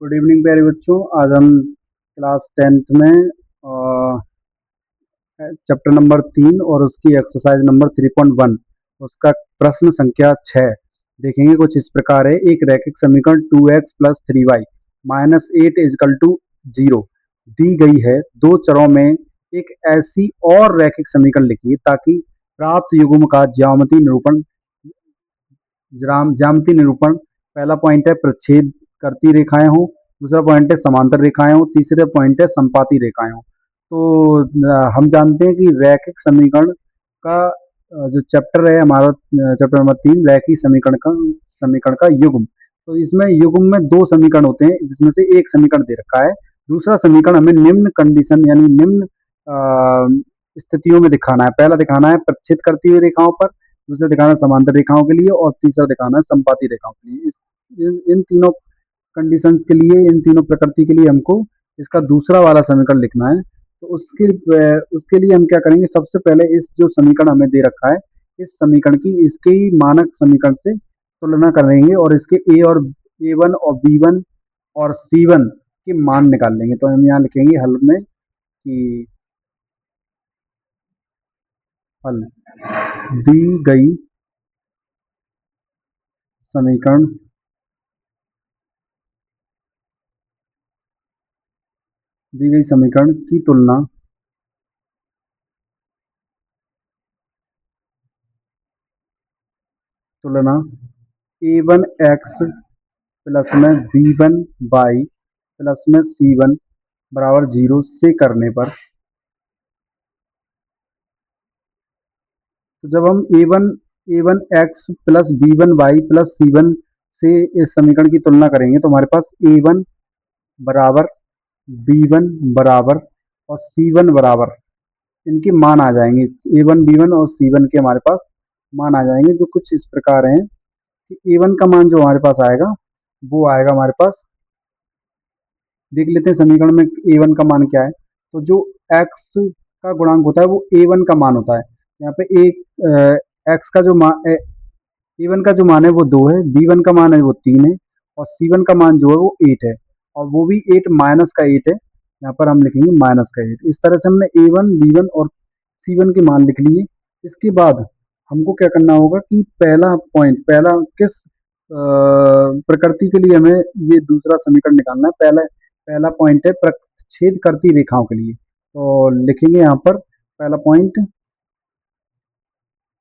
Good evening प्यारे बच्चों। आज हम क्लास 10th में चैप्टर नंबर 3 और उसकी एक्सरसाइज नंबर 3.1 उसका प्रश्न संख्या 6 देखेंगे। कुछ इस प्रकार है। एक रैखिक समीकरण 2x plus 3y minus 8 is equal to 0 दी गई है। दो चरों में एक ऐसी और रैखिक समीकरण लिखिए ताकि प्राप्त युग्म का ज्यामिति निरूपण। पहला पॉइंट है प्रच्छेद करती रेखाएं हो, दूसरा पॉइंट है समांतर रेखाएं हो, तीसरा पॉइंट है संपाती रेखाएं हो। तो हम जानते हैं कि रैखिक समीकरण का जो चैप्टर है हमारा, चैप्टर नंबर 3 रैखिक समीकरण का युग्म। तो इसमें युग्म में दो समीकरण होते हैं जिसमें से एक समीकरण दे रखा है, दूसरा समीकरण हमें निम्न कंडीशन यानी निम्न स्थितियों में दिखाना है। पहला दिखाना है प्रच्छेद करती हुई रेखाओं पर, दूसरा दिखाना है समांतर रेखाओं के लिए, और तीसरा दिखाना है संपाती रेखाओं के लिए। इन तीनों कंडीशंस के लिए, इन तीनों प्रकृति के लिए हमको इसका दूसरा वाला समीकरण लिखना है। तो उसके लिए हम क्या करेंगे, सबसे पहले इस जो समीकरण हमें दे रखा है, इस समीकरण की इसके ही मानक समीकरण से तुलना करेंगे और इसके A1 और B1 और C1 के मान निकाल लेंगे। तो हम यहाँ लिखेंगे हल में कि हल दी गई समीकरण की तुलना A1x प्लस में B1y प्लस में C1 बराबर 0 से करने पर, तो जब हम A1x plus B1y plus C1 से इस समीकरण की तुलना करेंगे तो हमारे पास A1 बराबर B1 बराबर और C1 बराबर इनके मान आ जाएंगे। A1 B1 और C1 के हमारे पास मान आ जाएंगे, जो कुछ इस प्रकार हैं कि A1 का मान जो हमारे पास आएगा वो आएगा हमारे पास, देख लेते हैं समीकरण में A1 का मान क्या है। तो जो x का गुणांक होता है वो A1 का मान होता है। यहाँ पे एक x का जो मान A1 का जो मान है वो 2 है, B1 का मान है वो 3 है, और C1 का मान जो है वो 8 है, और वो भी 8 माइनस का 8 है। यहाँ पर हम लिखेंगे माइनस का 8। इस तरह से हमने A1 B1 और C1 के मान लिख लिए। इसके बाद हमको क्या करना होगा कि पहला किस प्रकृति के लिए हमें ये दूसरा समीकरण निकालना है। पहला पॉइंट है प्रच्छेद करती रेखाओं के लिए। तो लिखेंगे यहाँ पर पहला पॉइंट,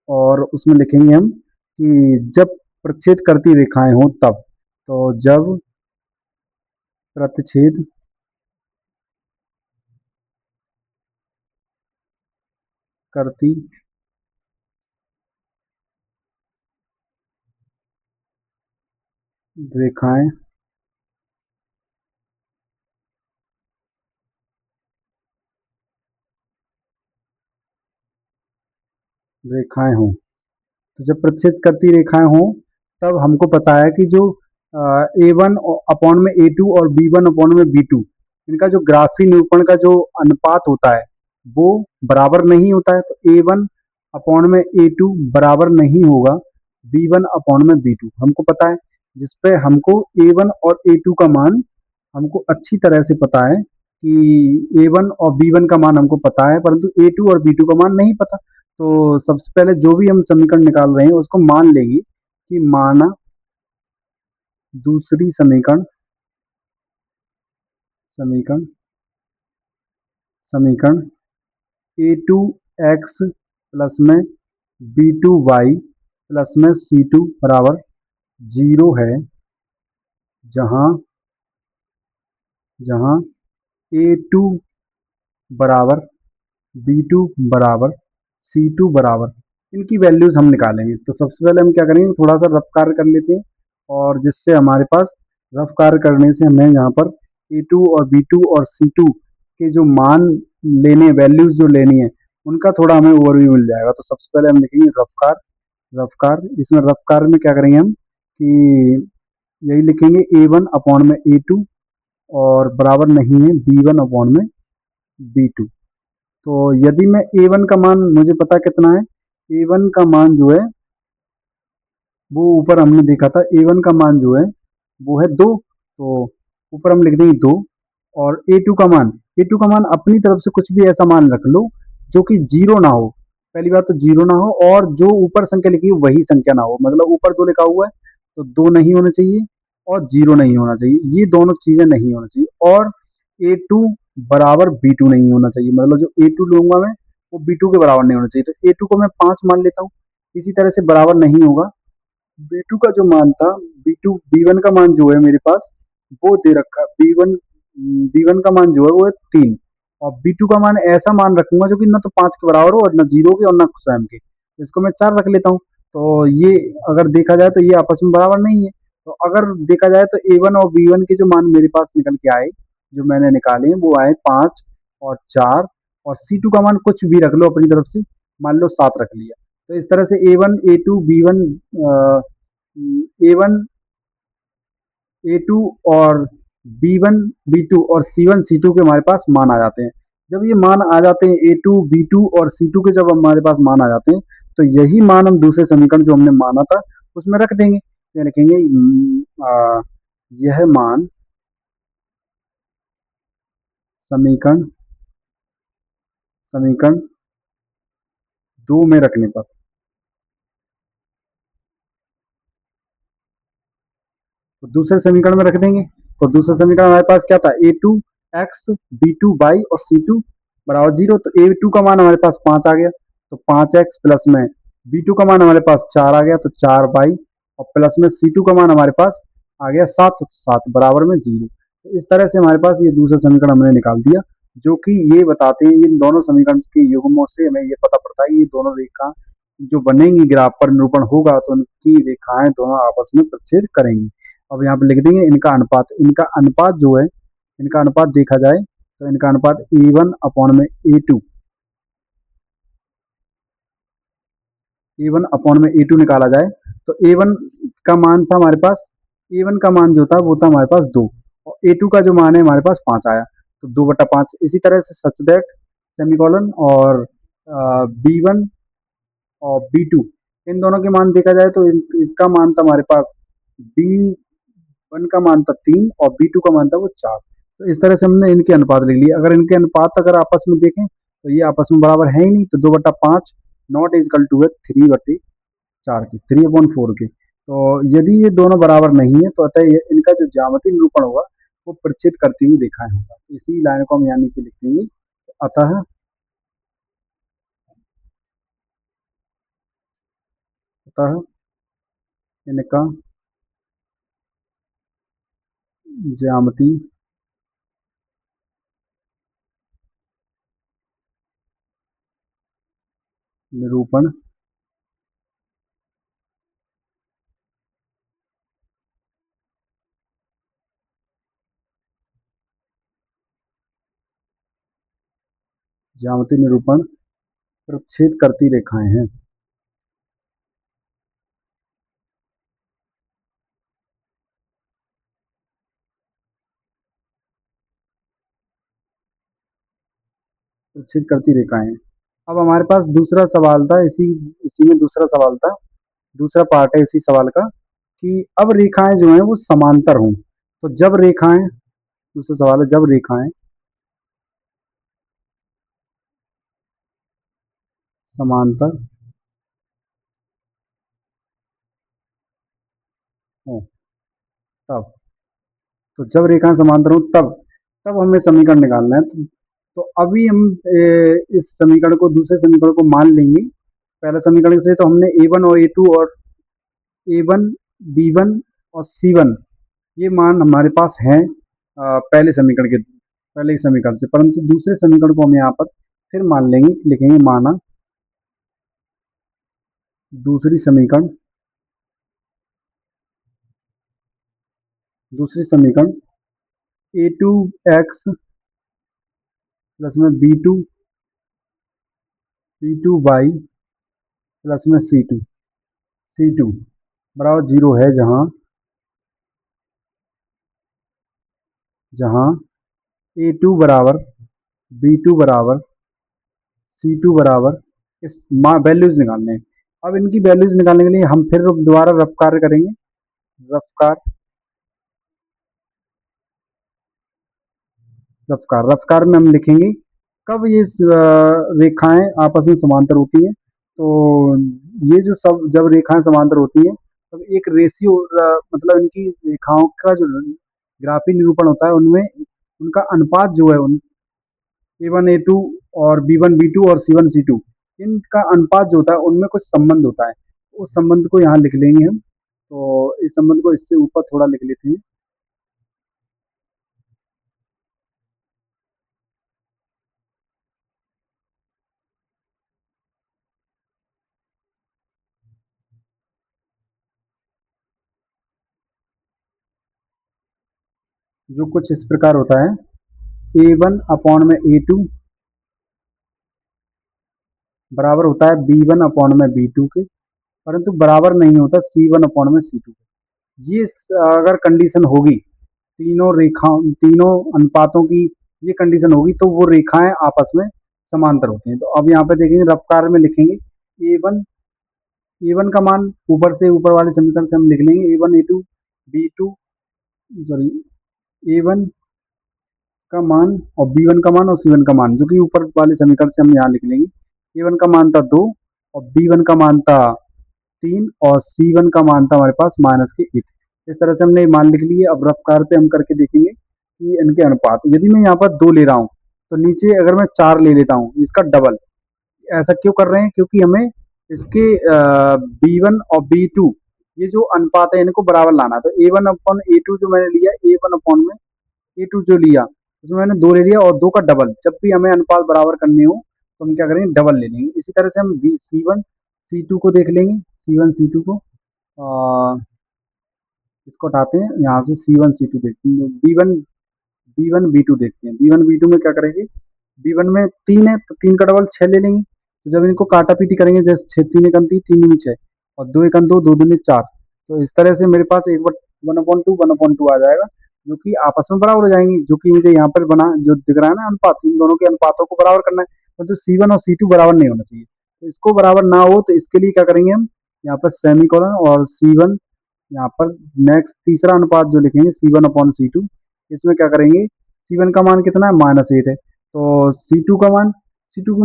और उसमें लिखेंगे हम कि जब प्रच्छेद करती रेखाएं हो तब। तो जब प्रतिच्छेद करती रेखाएं हो, तो जब प्रच्छेद करती रेखाएं हो तब हमको पता है कि जो A1 अपॉन में A2 और B1 अपॉन में B2, इनका जो ग्राफी निरूपण का जो अनुपात होता है वो बराबर नहीं होता है। तो A1 अपॉन में A2 बराबर नहीं होगा B1 अपॉन में B2, हमको पता है। जिसपे हमको A1 और A2 का मान हमको अच्छी तरह से पता है कि A1 और B1 का मान हमको पता है, परंतु A2 और B2 का मान नहीं पता। तो सबसे पहले जो भी हम समीकरण निकाल रहे हैं उसको मान लेंगे कि माना दूसरी समीकरण समीकरण A2x प्लस में B2y प्लस में C2 बराबर 0 है, जहां जहां A2 बराबर B2 बराबर C2 बराबर, इनकी वैल्यूज हम निकालेंगे। तो सबसे पहले हम क्या करेंगे, थोड़ा सा रफ कार्य कर लेते हैं, और जिससे हमारे पास रफ कार्य करने से हमें यहाँ पर A2 और B2 और C2 के जो मान लेने, वैल्यूज जो लेनी है, उनका थोड़ा हमें ओवरव्यू मिल जाएगा। तो सबसे पहले हम लिखेंगे रफ कार्य। इसमें रफ कार्य में क्या करेंगे हम कि यही लिखेंगे A1 अपॉन में A2 और बराबर नहीं है B1 अपॉन में B2। तो यदि मैं A1 का मान मुझे पता कितना है, A1 का मान जो है वो ऊपर हमने देखा था, A1 का मान जो है वो है 2। तो ऊपर हम लिख देंगे 2 और ए टू का मान अपनी तरफ से कुछ भी ऐसा मान रख लो जो कि जीरो ना हो। पहली बात तो जीरो ना हो और जो ऊपर संख्या लिखी है वही संख्या ना हो, मतलब ऊपर 2 लिखा हुआ है तो 2 नहीं होना चाहिए और जीरो नहीं होना चाहिए, ये दोनों चीजें नहीं होना चाहिए। और ए टू बराबर बी टू नहीं होना चाहिए, मतलब जो ए टू लूंगा मैं वो बी टू के बराबर नहीं होना चाहिए। तो ए टू को मैं 5 मान लेता हूँ, इसी तरह से बराबर नहीं होगा। बी टू का जो मान था, बी वन का मान जो है मेरे पास वो दे रखा है। बी वन का मान जो है वो है 3 और बी टू का मान ऐसा मान रखूंगा जो कि ना तो 5 के बराबर हो और ना जीरो के और ना स्वयं के, तो इसको मैं 4 रख लेता हूँ। तो ये अगर देखा जाए तो ये आपस में बराबर नहीं है। तो अगर देखा जाए तो ए वन और बी वन के जो मान मेरे पास निकल के आए, जो मैंने निकाले हैं वो आए 5 और 4, और सी टू का मान कुछ भी रख लो अपनी तरफ से, मान लो 7 रख लिया। तो इस तरह से A one A two B one A one A two और बी वन बी टू और सी वन सी टू के हमारे पास मान आ जाते हैं। जब ये मान आ जाते हैं ए टू बी टू और सी टू के, जब हमारे पास मान आ जाते हैं तो यही मान हम दूसरे समीकरण जो हमने माना था उसमें रख देंगे। या लिखेंगे यह मान समीकरण समीकरण 2 में रखने पर, तो दूसरे समीकरण में रख देंगे। तो दूसरा समीकरण हमारे पास क्या था, A two X B two Y और सी टू बराबर जीरो। तो ए टू का मान हमारे पास 5 आ गया, तो 5x प्लस में बी टू का मान हमारे पास 4 आ गया तो 4y, और प्लस में सी टू का मान हमारे पास आ गया 7, तो 7 बराबर में जीरो। तो इस तरह से हमारे पास ये दूसरा समीकरण हमने निकाल दिया, जो कि ये बताते हैं इन दोनों समीकरण के युग्मों से हमें ये पता पड़ता है कि ये दोनों रेखा जो बनेंगी ग्राफ पर निरूपण होगा तो उनकी रेखाएं दोनों आपस में प्रतिच्छेद करेंगी। अब यहाँ पे लिख देंगे इनका अनुपात जो है, इनका अनुपात देखा जाए तो इनका अनुपात ए वन अपॉन में ए टू निकाला जाए तो ए वन का मान था हमारे पास, ए वन का मान जो था वो था हमारे पास 2 और ए टू का जो मान है हमारे पास 5 आया, तो 2/5। इसी तरह से सच दैट सेमीकोलन और बी वन और बी टू, इन दोनों के मान देखा जाए तो इसका मान था हमारे पास बी वन का मान था 3 और बी टू का मान था वो 4। तो इस तरह से हमने इनके अनुपात लिख लिए। अगर इनके अनुपात अगर आपस में देखें तो ये आपस में बराबर है ही नहीं, तो 2/5 नॉट इजकल टू है 3/4 के, 3/4 के। तो यदि ये दोनों बराबर नहीं है तो अतः इनका जो ज्यामितीय निरूपण होगा वो परिचित करती हुई रेखाएं होगा। इसी लाइन को हम यहाँ नीचे लिख देंगे, अतः अतः इनका ज्यामितीय निरूपण ज्यामितीय निरूपण प्रतिच्छेद करती रेखाएं हैं। प्रतिच्छेद करती रेखाएं हैं। अब हमारे पास दूसरा सवाल था, इसी इसी में दूसरा सवाल था, दूसरा पार्ट है इसी सवाल का, कि अब रेखाएं जो हैं वो समांतर हों, तो जब रेखाएं, दूसरा सवाल है जब रेखाएं समांतर हों तब, तो जब रेखाएं समांतर हों तब तब हमें समीकरण निकालना है। तो अभी हम इस समीकरण को, दूसरे समीकरण को मान लेंगे। पहले समीकरण से तो हमने ए वन और ए टू और ए वन बी वन और सी वन ये मान हमारे पास हैं पहले के समीकरण से, परंतु दूसरे समीकरण को हम यहाँ पर फिर मान लेंगे, लिखेंगे माना दूसरी समीकरण दूसरी समीकरण ए टू एक्स प्लस में बी टू वाई प्लस में सी टू बराबर जीरो है, जहाँ जहाँ ए टू बराबर बी टू बराबर सी टू बराबर, इस वैल्यूज निकालने हैं। अब इनकी वैल्यूज निकालने के लिए हम फिर दोबारा रफ कार्य करेंगे। रफ कार्य रफ्कार में हम लिखेंगे कब ये रेखाएं आपस में समांतर होती हैं। तो ये जो सब जब रेखाएं समांतर होती हैं तब एक रेशियो मतलब इनकी रेखाओं का जो ग्राफी निरूपण होता है उनमें उनका अनुपात जो है उन A1 A2 और B1 B2 और C1 C2 इनका अनुपात जो होता है उनमें कुछ संबंध होता है। उस संबंध को यहाँ लिख लेंगे हम। तो इस संबंध को इससे ऊपर थोड़ा लिख लेते हैं। जो कुछ इस प्रकार होता है A1/में A2 बराबर होता है B1/में B2 के, परंतु बराबर नहीं होता C1/में C2 के। ये अगर कंडीशन होगी तीनों रेखाओं तीनों अनुपातों की ये कंडीशन होगी तो वो रेखाएं आपस में समांतर होती हैं। तो अब यहाँ पे देखेंगे रफ्तार में लिखेंगे ए वन का मान ऊपर वाले समीकरण से हम लिख लेंगे A1 A2 B2 sorry A1 का मान और B1 का मान और C1 का मान जो कि ऊपर वाले समीकरण से हम यहाँ लिख लेंगे। A1 का मान था 2 और B1 का मान था 3 और C1 का मान था हमारे पास -1। इस तरह से हमने मान लिख लिए। अब रफ्तार पे हम करके देखेंगे कि इनके अनुपात यदि मैं यहाँ पर 2 ले रहा हूँ तो नीचे अगर मैं 4 ले लेता हूँ इसका डबल। ऐसा क्यों कर रहे हैं क्योंकि हमें इसके B1 और B2 ये जो अनुपात है इनको बराबर लाना है। तो A1/A2 जो मैंने लिया A1/A2 जो लिया उसमें मैंने 2 ले लिया और 2 का डबल। जब भी हमें अनुपात बराबर करने हो तो हम क्या करेंगे डबल ले लेंगे। इसी तरह से हम C1 C2 को देख लेंगे। C1 C2 को इसको हटाते हैं यहाँ से C1 C2 देखते हैं। B1 B2 देखते हैं। B1 B2 में क्या करेंगे B1 में 3 है तो 3 का डबल 6 ले लेंगे। तो जब इनको काटा पीटी करेंगे जैसे 6 3 1 3 3 6 और 2 1 2 2 2 4 तो इस तरह से मेरे पास 1/2 आ जाएगा जो कि आपस में बराबर हो जाएंगे। जो कि मुझे यहाँ पर बना जो दिख रहा है ना अनुपात इन दोनों के अनुपातों को बराबर करना है। तो C1 और C2 बराबर नहीं होना चाहिए। तो इसको बराबर ना हो तो इसके लिए क्या करेंगे हम यहाँ पर सेमी कॉलन और C1 यहाँ पर नेक्स्ट तीसरा अनुपात जो लिखेंगे C1/C2 इसमें क्या करेंगे C1 का मान कितना है -8 है। तो C2 के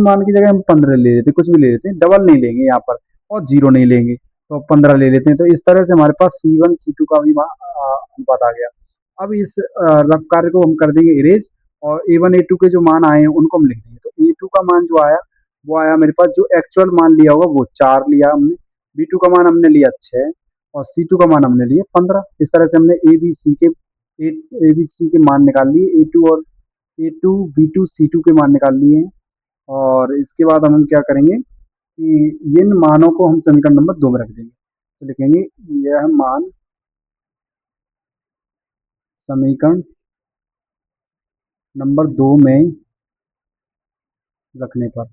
मान की जगह हम 15 ले लेते कुछ भी ले लेते हैं डबल नहीं लेंगे यहाँ पर और जीरो नहीं लेंगे तो 15 ले लेते हैं। तो इस तरह से हमारे पास C1 C2 का भी अनुपात आ गया। अब इस रफ कार्य को हम कर देंगे इरेज और A1 A2 के जो मान आए हैं उनको हम लिख देंगे। तो A2 का मान जो आया वो आया मेरे पास जो एक्चुअल मान लिया होगा वो 4 लिया हमने। B2 का मान हमने लिया 6 और C2 का मान हमने लिए 15। इस तरह से हमने ए बी सी के मान निकाल लिए A2 B2 C2 के मान निकाल लिए हैं। और इसके बाद हम क्या करेंगे कि इन मानों को हम समीकरण नंबर 2 में रख देंगे। तो लिखेंगे यह मान समीकरण नंबर 2 में रखने पर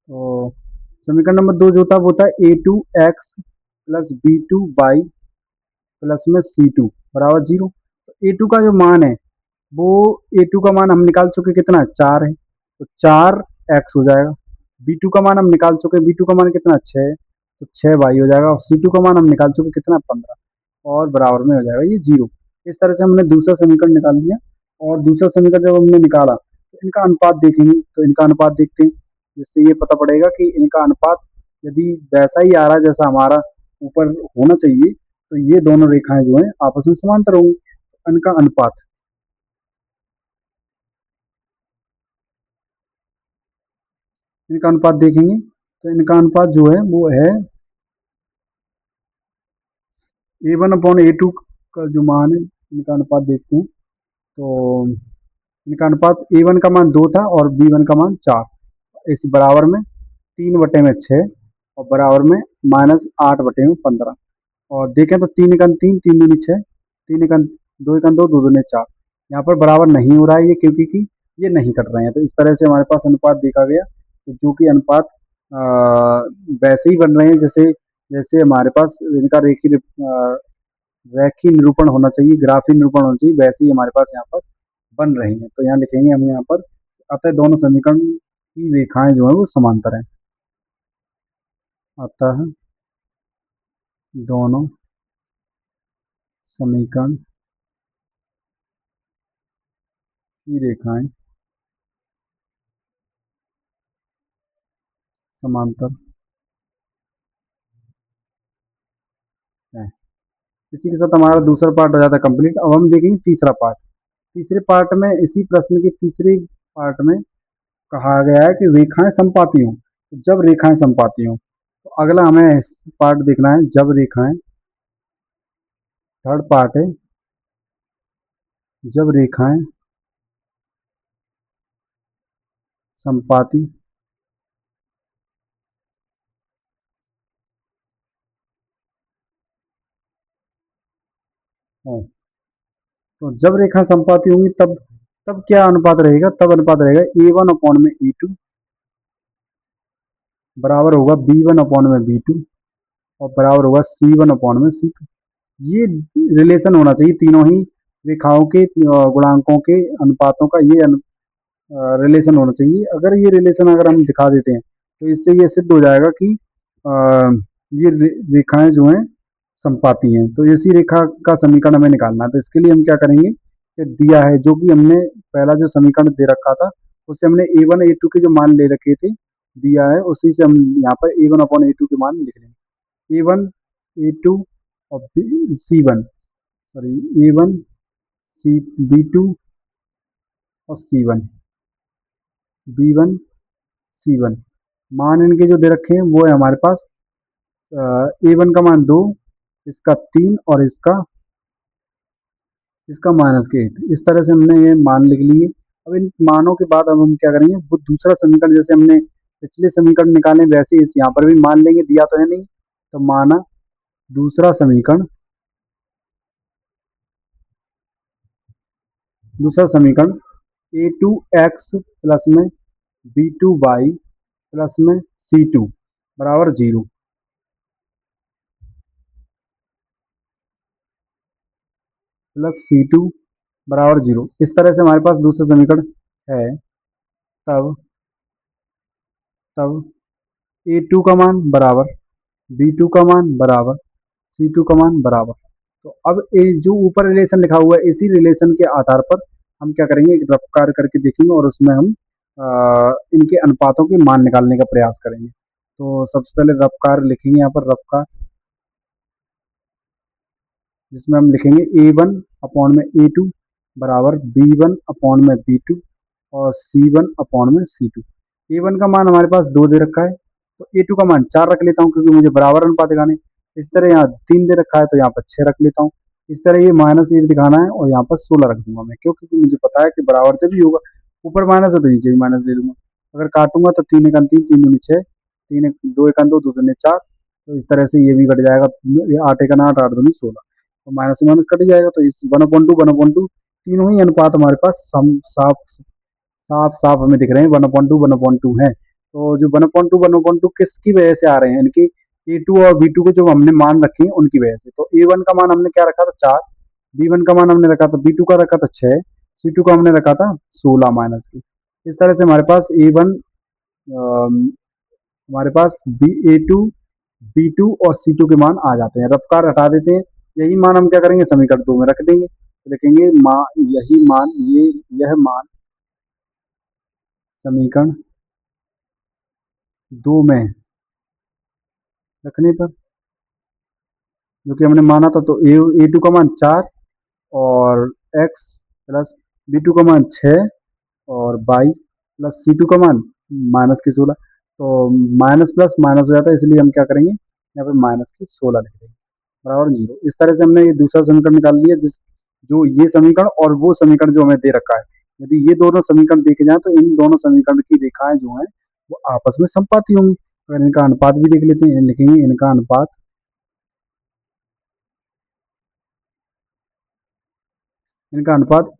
तो समीकरण नंबर 2 जो होता है वो होता है A2x प्लस B2y प्लस में C2 बराबर 0। तो A2 का जो मान है वो A2 का मान हम निकाल चुके कितना है 4 है तो 4x हो जाएगा। B2 का मान हम निकाल चुके B2 का मान कितना 6 है तो 6y हो जाएगा और C2 का मान हम निकाल चुके कितना 15 और बराबर में हो जाएगा ये 0। इस तरह से हमने दूसरा समीकरण निकाल लिया। और दूसरा समीकरण जब हमने निकाला तो इनका अनुपात देखेंगे। तो इनका अनुपात देखते हैं जिससे ये पता पड़ेगा कि इनका अनुपात यदि वैसा ही आ रहा है जैसा हमारा ऊपर होना चाहिए तो ये दोनों रेखाएं जो हैं आपस में समांतर होंगी। इनका अनुपात देखेंगे तो इनका अनुपात जो है वो है A1/A2 का जो मान है इनका अनुपात देखते हैं। तो इनका अनुपात A1 का मान 2 था और B1 का मान 4 इस बराबर में 3/6 और बराबर में -8/15। और देखें तो 3 × 3 = 3 × 2 = 6 3 × 2 = 2 2 = 4 यहाँ पर बराबर नहीं हो रहा है ये क्योंकि कि ये नहीं कट रहे हैं। तो इस तरह से हमारे पास अनुपात देखा गया तो जो कि अनुपात अ, वैसे ही बन रहे हैं जैसे जैसे हमारे पास इनका रैखिक निरूपण होना चाहिए ग्राफीय निरूपण होना चाहिए वैसे ही हमारे पास यहाँ पर बन रहे हैं। तो यहाँ लिखेंगे हम यहाँ पर अतः दोनों समीकरण की रेखाएं जो है वो समांतर हैं। अतः दोनों समीकरण की रेखाएं समांतर है। इसी के साथ हमारा दूसरा पार्ट हो जाता है कंप्लीट। अब हम देखेंगे तीसरा पार्ट। तीसरे पार्ट में, इसी प्रश्न के तीसरे पार्ट में कहा गया है कि रेखाएं समपाती हों। तो जब रेखाएं समपाती हों, तो अगला हमें पार्ट देखना है जब रेखाएं, थर्ड पार्ट है जब रेखाएं समपाती हों। तो जब रेखाएं समपाती होंगी तब तब क्या अनुपात रहेगा? तब अनुपात रहेगा A1/A2 बराबर होगा B1/B2 और बराबर होगा C1/C2। ये रिलेशन होना चाहिए तीनों ही रेखाओं के गुणांकों के अनुपातों का, ये रिलेशन होना चाहिए। अगर ये रिलेशन अगर हम दिखा देते हैं तो इससे ये सिद्ध हो जाएगा कि अ, ये रेखाएं जो हैं समपाती हैं। तो इसी रेखा का समीकरण हमें निकालना है। तो इसके लिए हम क्या करेंगे कि दिया है जो कि हमने पहला जो समीकरण दे रखा था उससे हमने A1 A2 के जो मान ले रखे थे दिया है, उसी से हम यहाँ पर A1/A2 के मान लिख लेंगे। A1 A2 और C1, सॉरी A1 B2 और C1 B1 C1। मान इनके जो दे रखे हैं वो है हमारे पास A1 का मान 2, इसका 3 और इसका इसका -8। इस तरह से हमने ये मान लिख लिए। अब इन मानों के बाद अब हम क्या करेंगे, वो दूसरा समीकरण जैसे हमने पिछले समीकरण निकाले वैसे ही इस यहाँ पर भी मान लेंगे, दिया तो है नहीं। तो माना दूसरा समीकरण, A2x प्लस में B2y प्लस में C2 बराबर 0 प्लस C2 बराबर 0। इस तरह से हमारे पास दूसरा समीकरण है। तब तब A2 का मान बराबर B2 का मान बराबर C2 का मान बराबर। तो अब जो ऊपर रिलेशन लिखा हुआ है इसी रिलेशन के आधार पर हम क्या करेंगे, एक रफ कार्य करके देखेंगे और उसमें हम इनके अनुपातों के मान निकालने का प्रयास करेंगे। तो सबसे पहले रफ कार्य लिखेंगे यहाँ पर, रफ कार्य जिसमें हम लिखेंगे A1/A2 बराबर B1/B2 और C1/C2। A1 का मान हमारे पास 2 दे रखा है तो A2 का मान 4 रख लेता हूँ क्योंकि मुझे बराबर अनुपात दिखाने। इस तरह यहाँ 3 दे रखा है तो यहाँ पर 6 रख लेता हूँ। इस तरह ये -8 दिखाना है और यहाँ पर 16 रख दूंगा मैं, क्यों? क्योंकि मुझे पता है कि बराबर जब ही होगा, ऊपर माइनस है तो नीचे भी माइनस ले लूंगा। अगर काटूंगा तो 3 1 3, 3 दूनी 6, 3 2 1 2, 2 दूनी 4। तो इस तरह से ये भी कट जाएगा, 8 1 8, 8 दूनी 16। तो माइनस से माइनस कट जाएगा। तो इस 1/2 तीनों ही अनुपात हमारे पास साफ साफ साफ हमें दिख रहे हैं, 1/2 है। तो जो 1/2 किसकी वजह से आ रहे हैं, इनकी A2 और B2 के जो हमने मान रखे हैं उनकी वजह से। तो A1 का मान हमने क्या रखा था 4, B1 का मान हमने रखा था, B2 का रखा था 6, C2 का हमने रखा था 16 माइनस की। इस तरह से हमारे पास A1, हमारे पास A2 B2 और C2 के मान आ जाते हैं। रफ्तार हटा देते हैं, यही मान हम क्या करेंगे समीकरण 2 में रख देंगे। तो लिखेंगे यही मान, यह मान समीकरण 2 में रखने पर, जो कि हमने माना था, तो A2 का मान 4 और x प्लस B2 का मान 6 और y प्लस C2 का मान -16। तो माइनस प्लस माइनस हो जाता है, इसलिए हम क्या करेंगे यहाँ पे -16 लिख देंगे बराबर 0। इस तरह से हमने ये दूसरा समीकरण निकाल लिया, जिस जो ये समीकरण और वो समीकरण जो हमें दे रखा है, यदि ये दोनों समीकरण देखे जाए तो इन दोनों समीकरण की रेखाएं जो हैं वो आपस में समपाती होंगी। अगर इनका अनुपात भी देख लेते हैं, लिखेंगे इनका अनुपात,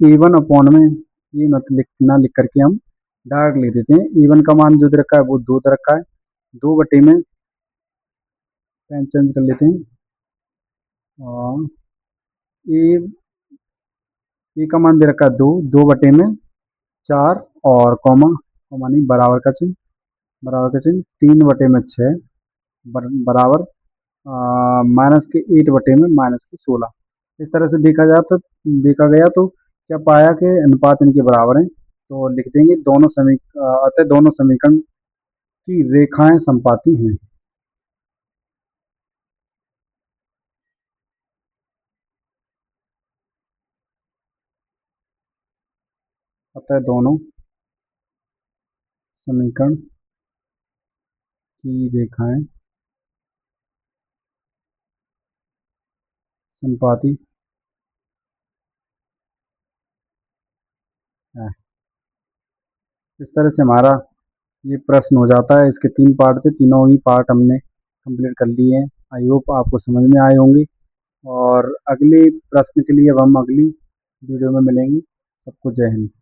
A1 में, ये मत लिखना, लिख करके हम डायरेक्ट लिख देते हैं। A1 का मान जो दे रखा है वो 2 दे रखा है, 2 में पेन चेंज कर लेते हैं और ए ए का मान दे रखा है 2, 2 में 4 और कॉमा, कॉमा नहीं, बराबर का चिन्ह, बराबर का चिन्ह, 3 में 6 बराबर -8 में -16। इस तरह से देखा गया तो क्या पाया कि अनुपात इनके बराबर हैं, तो लिख देंगे अतः दोनों समीकरण की रेखाएं समपाती हैं। अतः दोनों समीकरण की रेखाएं समपाती है। इस तरह से हमारा ये प्रश्न हो जाता है। इसके 3 पार्ट थे, तीनों ही पार्ट हमने कंप्लीट कर लिए हैं। आई होप आपको समझ में आए होंगे। और अगले प्रश्न के लिए अब हम अगली वीडियो में मिलेंगे। सबको जय हिंद।